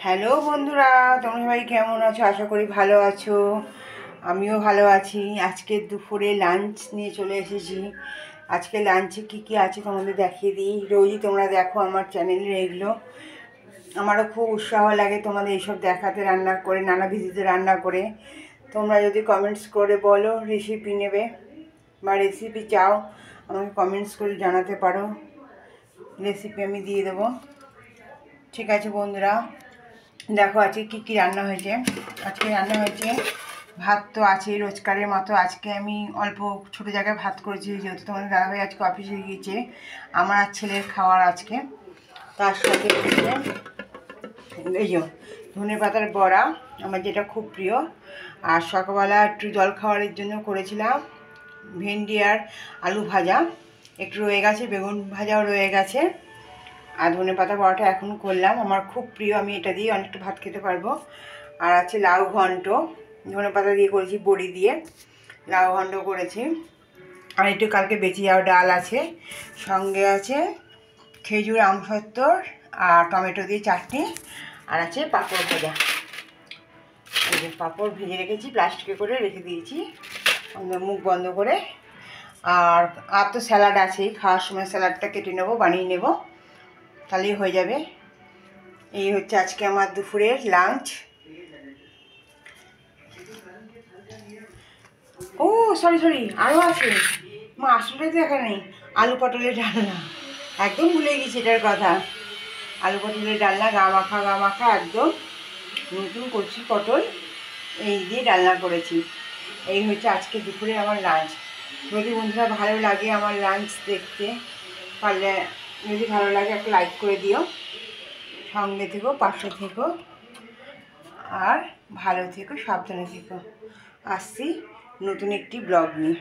Hello বন্ধুরা, তোমরা সবাই কেমন আছো? আশা করি ভালো আছো। আমিও ভালো আছি। আজকে দুপুরে লাঞ্চ নিয়ে চলে এসেছি। আজকে লাঞ্চে কী কী আছে তোমাদের দেখিয়ে দিই। রোজই তোমরা দেখো আমার চ্যানেলে এগুলো। আমারও খুব উৎসাহ লাগে তোমাদের এইসব দেখাতে, রান্না করে, নানা ভিডিওতে রান্না করে। তোমরা যদি কমেন্টস করে বলো রেসিপি নেবে বা রেসিপি চাও, আমাকে কমেন্টস করে জানাতে পারো, রেসিপি আমি দিয়ে দেবো। ঠিক আছে বন্ধুরা, দেখো আজকে কী কী রান্না হয়েছে। আজকে রান্না হয়েছে ভাত, তো আছে রোজকারের মতো। আজকে আমি অল্প ছোটো জায়গায় ভাত করেছি, যেহেতু তোমাদের দাদাভাই আজকে অফিসে গিয়েছে। আমার আর ছেলের খাওয়ার আজকে। তার সাথে এই যে ধনে পাতার বড়া, আমার যেটা খুব প্রিয়। আর সকালবেলা একটু জল খাওয়ারের জন্য করেছিলাম ভেন্ডি আর আলু ভাজা, একটু রয়ে গেছে, বেগুন ভাজাও রয়ে গেছে। আর ধনে পাতা বড়াটা এখন করলাম, আমার খুব প্রিয়, আমি এটা দিয়ে অনেকটা ভাত খেতে পারবো। আর আছে লাউ ঘন্ট, ধনে পাতা দিয়ে করেছি, বড়ি দিয়ে লাউ ঘন্ট করেছি। আর একটু কালকে বেঁচে যাওয়া ডাল আছে, সঙ্গে আছে খেজুর আমসত্ত্বর আর টমেটো দিয়ে চাটনি, আর আছে পাঁপড় ভাজা। এই যে পাঁপড় ভেজে রেখেছি, প্লাস্টিকে করে রেখে দিয়েছি মুখ বন্ধ করে। আর তো স্যালাড আছেই, খাওয়ার সময় স্যালাডটা কেটে নেবো, বানিয়ে নেব, তাহলেই হয়ে যাবে। এই হচ্ছে আজকে আমার দুপুরের লাঞ্চ। ও সরি আরও আছে, মা আসলে তো এখানে নেই। আলু পটলের ডালনা, একদম ভুলে গেছি এটার কথা। আলু পটলের ডালনা, গা মাখা একদম নতুন কচি পটল, এই দিয়ে ডালনা করেছি। এই হচ্ছে আজকে দুপুরে আমার লাঞ্চ। যদি বন্ধুরা ভালো লাগে আমার লাঞ্চ দেখতে, পারলে যদি ভালো লাগে একটা লাইক করে দিও, সঙ্গে থেকো, পাশে থেকো, আর ভালো থেকো, সাবধানে থেকো। আসছি নতুন একটি ব্লগ নিয়ে।